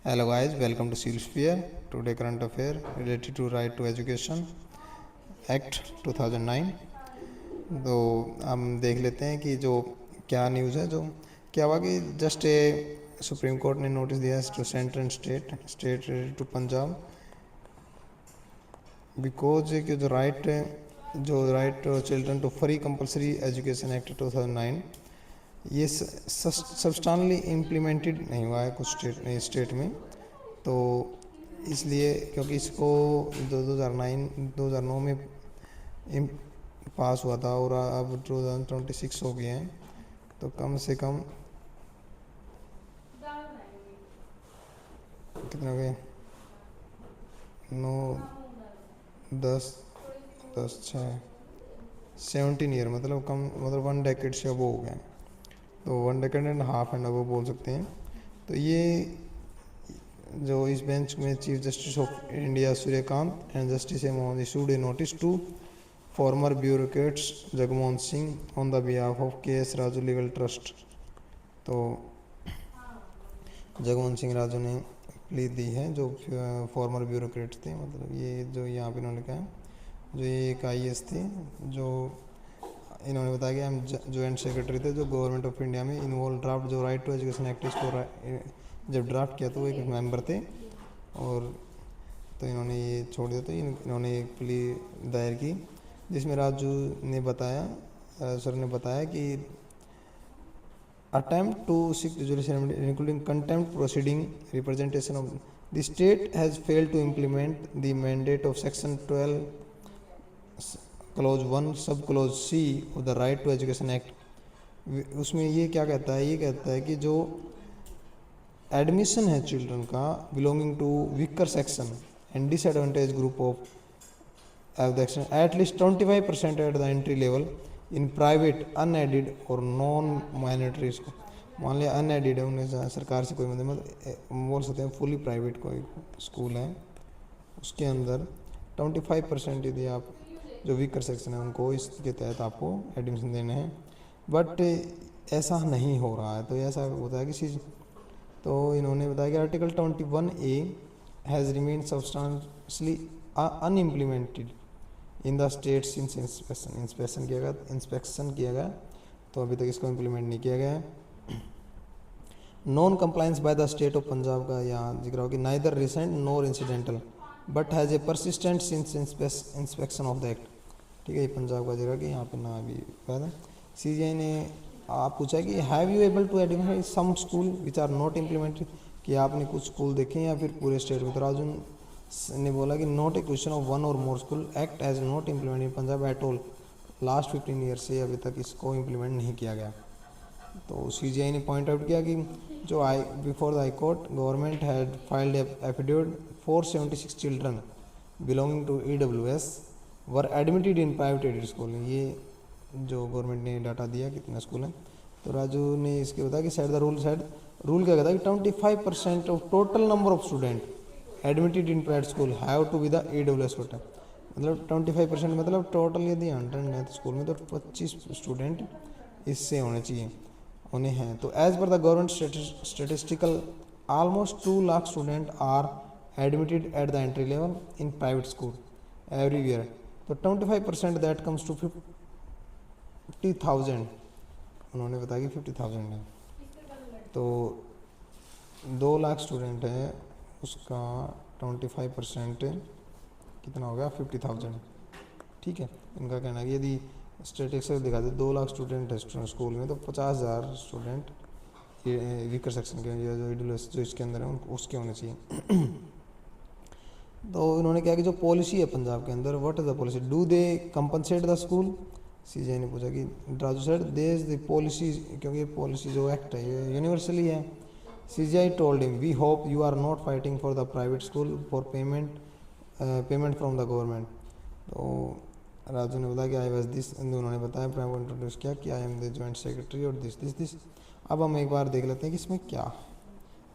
Hello guys, welcome to Sealsphere. Today current affair related to Right to Education Act 2009. तो हम देख लेते हैं कि जो क्या न्यूज़ है, जो क्या हुआ कि जस्ट सुप्रीम कोर्ट ने नोटिस दिया to centre and state to Punjab because कि जो right children to free compulsory education act 2009 ये सब्सटेंशली इम्प्लीमेंटेड नहीं हुआ है कुछ स्टेट में। तो इसलिए क्योंकि इसको 2009 में पास हुआ था और अब 2026 हो गए हैं, तो कम से कम कितने हो गए? 17 ईयर मतलब 1 डेकेड से अब हो गए, तो 1 डेकेड एंड हाफ एंड अब बोल सकते हैं। तो ये जो इस बेंच में chief justice of India Suryakant and justice M issued a notice to former bureaucrats Jagmohan Singh on the behalf of K S Raju legal trust. तो जगमोहन सिंह राजू ने प्ली दी है, जो फॉर्मर ब्यूरोक्रेट्स थे, मतलब ये जो यहाँ पे इन्होंने कहा जो ये एक IAS थे, जो इन्होंने बताया कि हम जॉइंट सेक्रेटरी थे जो गवर्नमेंट ऑफ इंडिया में इन्वॉल्व ड्राफ्ट जो राइट टू एजुकेशन एक्ट इसको जब ड्राफ्ट किया तो वो एक मेंबर थे, और तो इन्होंने ये छोड़ दिया। तो इन्होंने एक प्ली दायर की जिसमें राजू ने बताया कि attempt to seek judicial remedy including contempt proceeding representation of the state has failed to implement the mandate of section 12 clause 1 sub clause C of the right to education act। उसमें ये क्या कहता है? ये कहता है कि जो एडमिशन है चिल्ड्रन का belonging to weaker section and disadvantage group of at least 25% at the entry level in private unaided और नॉन माइनॉरिटी स्कूल। मान लिया अनएडेड है, उन्हें सरकार से कोई मतलब बोल सकते हैं फुली प्राइवेट कोई स्कूल है, उसके अंदर 25% यदि आप जो वीकर सेक्शन है उनको इसके तहत आपको एडमिशन देने हैं। बट ऐसा नहीं हो रहा है, तो ऐसा होता है कि तो इन्होंने बताया कि article 21A has remain substantially unimplemented in the state since inspection किया गया, तो अभी तक इसको इम्प्लीमेंट नहीं किया गया है। Non compliance by the state of Punjab का यहाँ जिक्र हो कि neither recent nor incidental but has a persistent since inspection of the act. ठीक है, ये पंजाब का जिक्र कि यहाँ पे ना अभी पहले CJI ने आप पूछा कि have you able to identify some school which are not implemented, कि आपने कुछ स्कूल देखे या फिर पूरे स्टेट में? तो राजू ने बोला कि not a question of one और more school act as not implement in Punjab at all last 15 year से अभी तक इसको इम्प्लीमेंट नहीं किया गया। तो CJI ने पॉइंट आउट किया कि जो before the high court government had filed affidavit 476 children belonging to EWS were admitted in private aided school. ये जो गवर्नमेंट ने डाटा दिया कितने स्कूल हैं। तो राजू ने इसके बताया कि रूल क्या कहता है कि 25% of total number of student admitted in private school have to be the EWS quota. मतलब 25% मतलब टोटल यदि 100 है तो स्कूल में तो 25 स्टूडेंट इससे होने चाहिए, उन्हें हैं। तो as per the government statistical almost 2 lakh student are admitted at the entry level in private school every year. तो 25% दैट कम्स टू 50,000, उन्होंने बताया कि 50,000 है। तो 2 लाख स्टूडेंट है, उसका 25% कितना हो गया? 50,000। ठीक है, इनका कहना है कि यदि स्टेटिस्टिक्स दिखा दे 2 लाख स्टूडेंट है स्कूल में, तो 50,000 स्टूडेंट वीकर सेक्शन के जो EWS जो इसके अंदर है उसके होने चाहिए। तो इन्होंने कहा कि जो पॉलिसी है पंजाब के अंदर, what is the policy, do they compensate the school? CJI ने पूछा कि Raju sir they is the policy, क्योंकि ये पॉलिसी जो एक्ट है ये यूनिवर्सली है। CJI told him, we hope you are not fighting for the private school for payment from the government। तो राजू ने बताया कि आई वॉज दिस, उन्होंने बताया प्राइम इंट्रोड्यूस किया कि I am the joint secretary और दिस। अब हम एक बार देख लेते हैं कि इसमें क्या,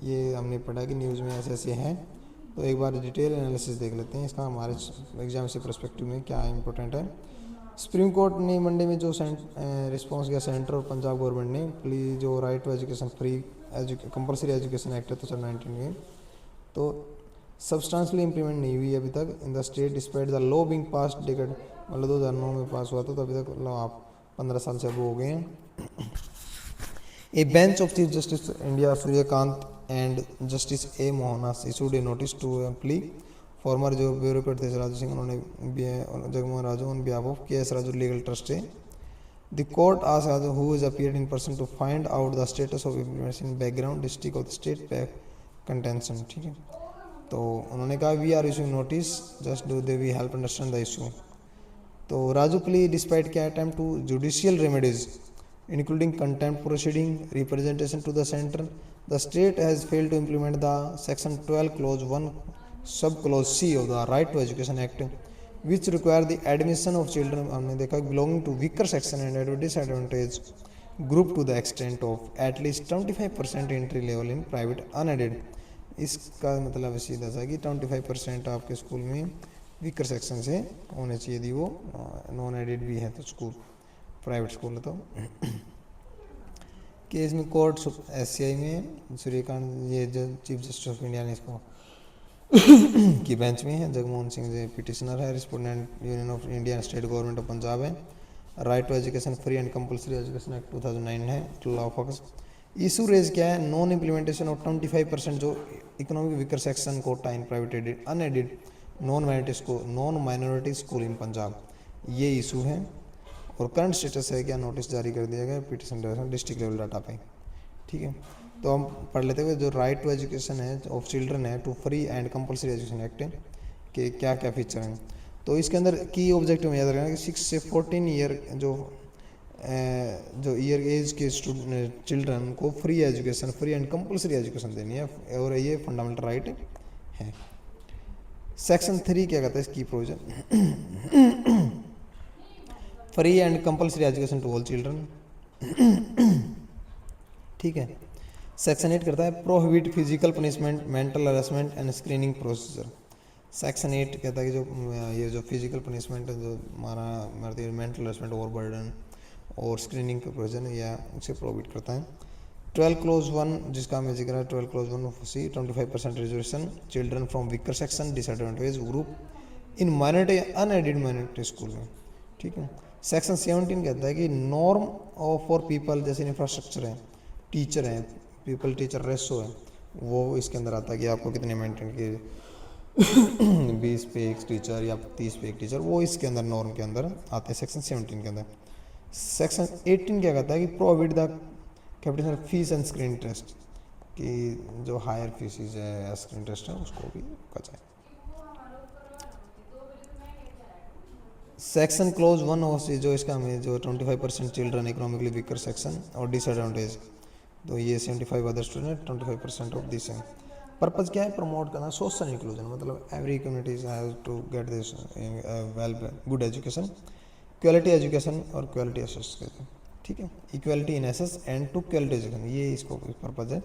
ये हमने पढ़ा कि न्यूज़ में ऐसे ऐसे हैं, तो एक बार डिटेल एनालिसिस देख लेते हैं इसका हमारे एग्जाम से परस्पेक्टिव में क्या इंपॉर्टेंट है। सुप्रीम कोर्ट ने मंडे में जो रिस्पॉन्स किया सेंटर और पंजाब गवर्नमेंट ने प्लीज जो right to education free compulsory education act है 2019 में, तो सब्सटेंशियली इम्प्लीमेंट नहीं हुई अभी तक in the state despite the law being pass decade, मतलब 2009 में पास हुआ था, तो अभी तक मतलब आप 15 साल से अब हो गए हैं। A bench of chief justice India Suryakant and justice a मोहनास issued a notice to plea former जो ब्यूरोक्रेट थे राजू सिंह, उन्होंने Jagmohan Raju on behalf of K S Raju legal trust है। The court asked Raju who is appeared in person to find out the status of implementation background district of the state back contention, ठीक है। तो उन्होंने कहा we are issuing notice just do they we help understand the issue. तो Raju plea despite क्या attempt to judicial remedies including contempt proceeding, representation to the center, the state has failed to implement the section 12 clause 1 sub clause C of the Right to Education Act, which require the admission of children हमने देखा belonging to weaker section and at a disadvantage group to the extent of at least 25% entry level in private unaided। इसका मतलब सीधा सा कि 25% आपके school में weaker section से होने चाहिए यदि वो नॉन एडेड भी है तो स्कूल प्राइवेट स्कूल है तो। केस में कोर्ट एससीआई में सूर्यकांत ये जो चीफ जस्टिस ऑफ इंडिया ने इसको की बेंच में है। जगमोहन सिंह जो पिटिशनर है, respondent union of India state government of Punjab है। Right to education free and compulsory education act 2009 है। लॉ फोकस इशू रेज क्या है, नॉन इम्प्लीमेंटेशन ऑफ 25% जो economic weaker section quota in private aided unaided non minority school in Punjab, ये issue है। और current status है क्या, नोटिस जारी कर दिया गया पिटिशन डिस्ट्रिक्ट लेवल डाटा पे, ठीक है। तो हम पढ़ लेते हुए जो राइट टू एजुकेशन है ऑफ चिल्ड्रन है to free and compulsory education act के क्या क्या फीचर हैं। तो इसके अंदर की ऑब्जेक्टिव में याद रखना कि 6 से 14 ईयर जो ईयर एज के चिल्ड्रन को free education free and compulsory education देनी है और ये फंडामेंटल राइट है। सेक्शन 3 क्या कहता है इसकी provision, free and compulsory education to all children, ठीक है। सेक्शन 8 करता है prohibit physical punishment mental harassment and screening procedure. Section 8 कहता है कि जो ये जो फिजिकल पनिशमेंट है जो हमारा मेंटल हरासमेंट ओवर बर्डन और स्क्रीनिंग का प्रोविजन या उसे प्रोहिबिट करता है। 12 क्लोज 1 जिसका हमें जिक्र है 12 close 1 C 25% reservation children from weaker section disadvantage group in minority unaided minority school में, ठीक है। सेक्शन 17 कहता है कि नॉर्म ऑफ फॉर पीपल जैसे इंफ्रास्ट्रक्चर है, टीचर हैं, पीपल टीचर रेशो है, वो इसके अंदर आता है कि आपको कितने मेंटेन किए 20 पे एक टीचर या 30 पे एक टीचर, वो इसके अंदर नॉर्म के अंदर आते हैं सेक्शन 17 के अंदर। सेक्शन 18 क्या कहता है कि prohibit the capital fees and screen interest, कि जो हायर फीसिस है स्क्रीन इंटरेस्ट है उसको भी रोका जाए। सेक्शन क्लोज 1 हो सी जो इसका हमें जो 25% चिल्ड्रन इकोनॉमिकली वीकर सेक्शन और डिसएडवांटेज, तो ये 75 अदर स्टूडेंट 25% ऑफ दिस है। पर्पज़ क्या है, प्रमोट करना सोशल इंक्लूजन, मतलब every communities have to get this well good education, quality education और क्वालिटी एसेस कहते हैं, ठीक है। Equality in access and to quality education, ये इसको पर्पज़ है।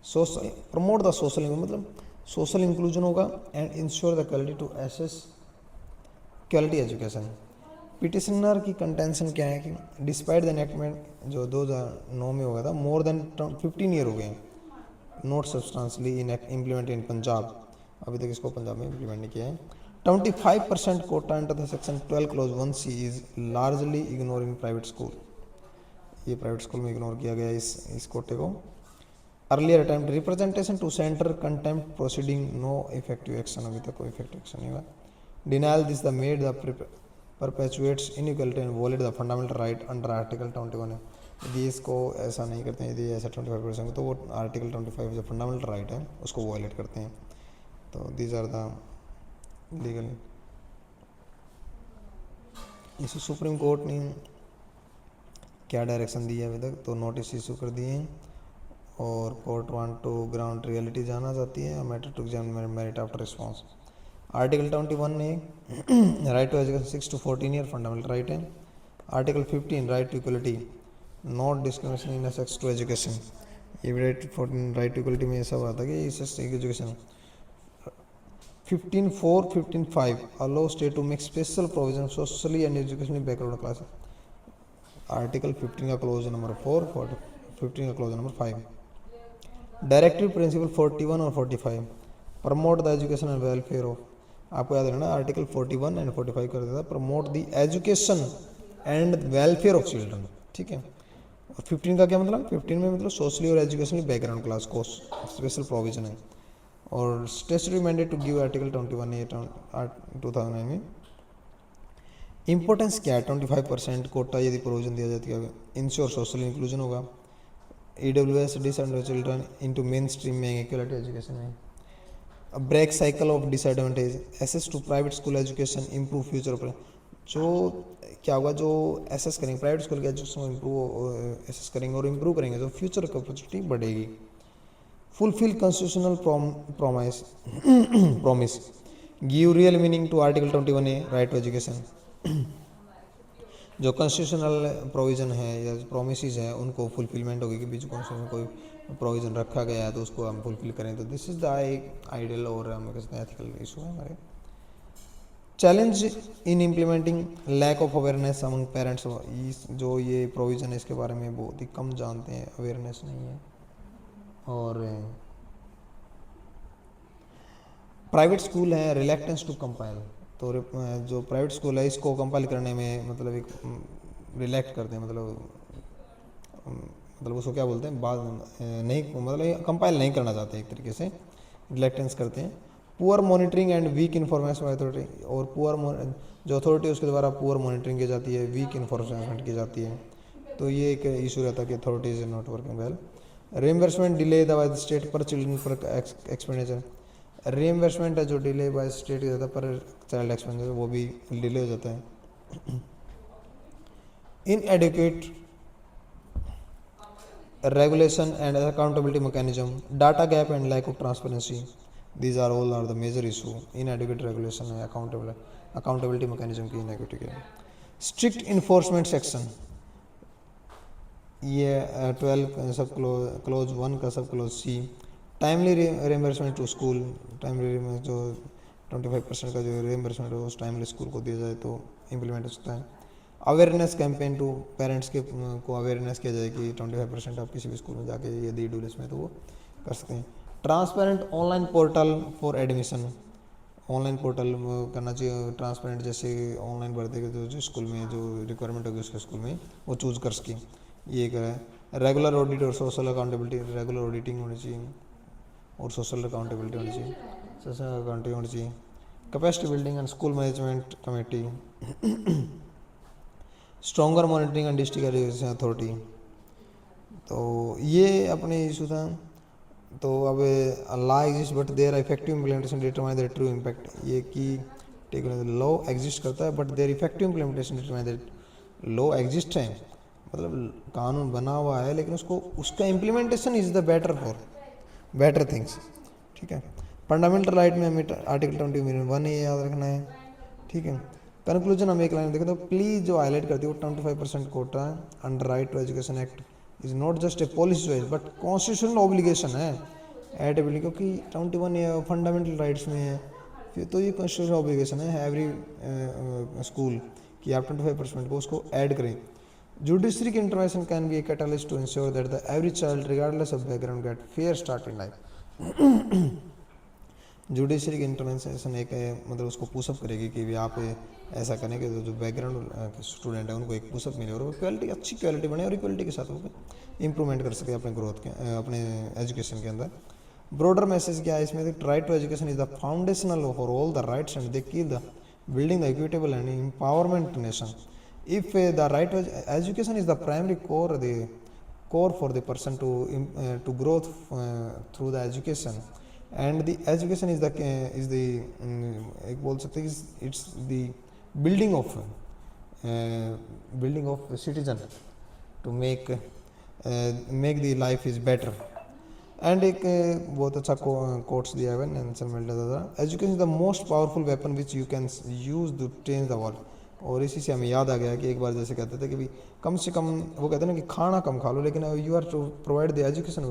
सोशल प्रमोट द सोशल मतलब सोशल इंक्लूजन होगा and ensure the quality to assess quality education. Petitioner की कंटेंशन क्या है कि डिस्पाइट द एनेक्टमेंट जो 2009 में हुआ था मोर देन 15 ईयर हो गए note substantially implement in Punjab, अभी तक इसको पंजाब में इम्प्लीमेंट नहीं किया है। 25% quota under the section 12 close 1 C is largely ignore in private school, ये प्राइवेट स्कूल में इग्नोर किया गया इस कोटे को। Earlier attempt representation to centre contempt proceeding no effective action, अभी तक कोई इफेक्टिव एक्शन नहीं हुआ। Denial this the made the perpetuates inequality and violate the fundamental right under article 21 है। यदि इसको ऐसा नहीं करते हैं, यदि ऐसा 25% तो वो आर्टिकल 25 जो फंडामेंटल राइट है उसको वायलेट करते हैं। तो these are the legal issue. Supreme Court ने क्या डायरेक्शन दी है अभी तक, तो नोटिस इशू कर दिए हैं और court want to ground reality जाना चाहती है, matter to examine merit after response. Article 21 ने right to education 6 to 14 year fundamental right है। Article 15 right to equality not discrimination in access to education, ये राइट टू इक्वलिटी में ऐसा हुआ था कि education. 15(4) 15(5) allow state to make special provision socially and educationally backward class. Article 15 का close number 4, 15 का close number 5। Directive principle 41 और 45 promote the education and welfare of, आपको याद रखना आर्टिकल 41 एंड 45 कर देता है, promote the education and welfare of children, ठीक है। और 15 का क्या मतलब, 15 में मतलब सोशली और एजुकेशनली बैकग्राउंड क्लास को स्पेशल प्रोविजन है। और statutory mandate to give article 21 A 2009 में इंपॉर्टेंस क्या है, 25% कोटा यदि प्रोविजन दिया जाती है, इंश्योर सोशल इंक्लूजन होगा, EWS disadvantage children into mainstream में इक्वलिटी एजुकेशन में, break cycle of disadvantage, access to private school education improve future, जो क्या होगा, जो एसेस करेंगे प्राइवेट स्कूल के एजुकेशन को इम्प्रूव एसेस करेंगे और इम्प्रूव करेंगे तो फ्यूचर की अपॉर्चुनिटी बढ़ेगी। Fulfil constitutional promise, give real meaning to article 21A right to education, जो कॉन्स्टिट्यूशनल प्रोविज़न है या प्रोमिसेस है उनको फुलफिलमेंट होगी कि बीच कॉन्स्टिट्यूशन में कोई प्रोविज़न रखा गया है तो उसको हम फुलफिल करें, तो दिस इज़ द एक आइडियल और हम कहते हैं एथिकल इशू है हमारे। Challenge in implementing lack of awareness among parents, जो ये प्रोविज़न है इसके बारे में बहुत ही कम जानते हैं, अवेयरनेस नहीं है। और प्राइवेट स्कूल है रिलेक्टेंस टू कंपाइल, तो जो प्राइवेट स्कूल है इसको कंपाइल करने में मतलब एक रिलेक्ट करते हैं, मतलब उसको क्या बोलते हैं, बाद नहीं मतलब कंपाइल नहीं करना चाहते, एक तरीके से रिलेक्टेंस करते हैं। Poor monitoring and weak information authority, और पुअर जो अथॉरिटी उसके द्वारा पुअर मॉनिटरिंग की जाती है, वीक इन्फॉर्मेशन की जाती है, तो ये एक इशू रहता है कि authorities is not working well. Reimbursement delay by the state पर चिल्ड्रन पर एक्सपेंडिचर, रिइंबर्समेंट है जो डिले बाय स्टेट जाता है पर चाइल्ड एक्सपेंडिचर वो भी डिले हो जाता है। इनएडिक्वेट regulation and accountability mechanism, data gap and lack of transparency, these are all are the major issue, inadequate regulation and accountability mechanism की inadequate है। strict enforcement section, ये 12 सब क्लोज 1 का सब close C, timely reimbursement to school, timely जो 25% का जो reimbursement है उस टाइमली स्कूल को दिया जाए तो इम्प्लीमेंट हो सकता है। अवेयरनेस कैंपेन टू पेरेंट्स के को अवेयरनेस किया जाए कि 25% आप किसी भी स्कूल में जाके यदि डूलेस में तो वो कर सकते हैं। Transparent online portal for admission, online portal करना चाहिए ट्रांसपेरेंट, जैसे ऑनलाइन भर देगा जो स्कूल में जो रिक्वायरमेंट होगी उसके स्कूल में वो चूज़ कर सके, ये करें। रेगुलर ऑडिट और सोशल अकाउंटेबिलिटी, रेगुलर ऑडिटिंग होनी चाहिए और सोशल अकाउंटेबिलिटी होनी चाहिए, सोशल अकाउंटिंग होनी चाहिए। Capacity building and school management committee, stronger monitoring and district education authority, तो ये अपने इशू था। तो अब law exist but their effective implementation determine the true impact, ये कि लॉ एग्जिस्ट करता है but their effective implementation determine the, law exist है मतलब कानून बना हुआ है लेकिन उसको उसका implementation is the better for better things, ठीक है। फंडामेंटल राइट में हमें आर्टिकल 21 ये याद रखना है, ठीक है। कंक्लूजन हम एक लाइन देखें तो प्लीज जो हाईलाइट करती है वो 25% quota under right to education act is not just a policy choice but constitutional obligation है एट एबिलिटी, क्योंकि 21 ये फंडामेंटल राइट्स में है, फिर तो ये कॉन्स्टिट्यूशनल ऑब्लिगेशन है एवरी स्कूल कि आप 25% को उसको ऐड करें। जुडिशरी की intervention can be a catalyst to ensure that the every child regardless of background get fair start in life. Judiciary की इंटरवेंशन एक मतलब उसको पुशअप करेगी कि भी आप ऐसा करें कि जो बैकग्राउंड के स्टूडेंट है उनको एक पुशअप मिले और वो क्वालिटी अच्छी क्वालिटी बने और इक्वलिटी के साथ वो इंप्रूवमेंट कर सके अपने ग्रोथ के अपने एजुकेशन के अंदर। ब्रॉडर मैसेज क्या है इसमें, right to education is the foundational for all the rights and they keep the building the equitable and empowerment nation. If the right to education is the primary core for the person to growth through the education, and the education is the एक बोल सकते हैं it's the building of citizen to make the life is better. And एक बहुत अच्छा quotes दिया हुआ है नेल्सन मंडेला द्वारा, education is the most powerful weapon which you can use to change the world. और इसी से हमें याद आ गया कि एक बार जैसे कहते थे कि भाई कम से कम वो कहते हैं ना कि खाना कम खा लो लेकिन you are to provide the education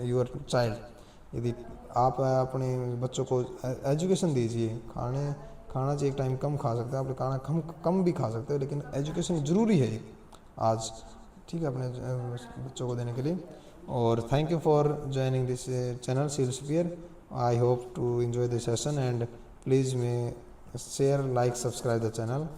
your child. यदि आप अपने बच्चों को एजुकेशन दीजिए, खाना चाहिए एक टाइम कम खा सकते हैं, आप खाना कम भी खा सकते हो लेकिन एजुकेशन ज़रूरी है आज, ठीक है, अपने बच्चों को देने के लिए। और thank you for joining this channel seal sphere. I hope to enjoy the session, and please may share, like, subscribe the channel.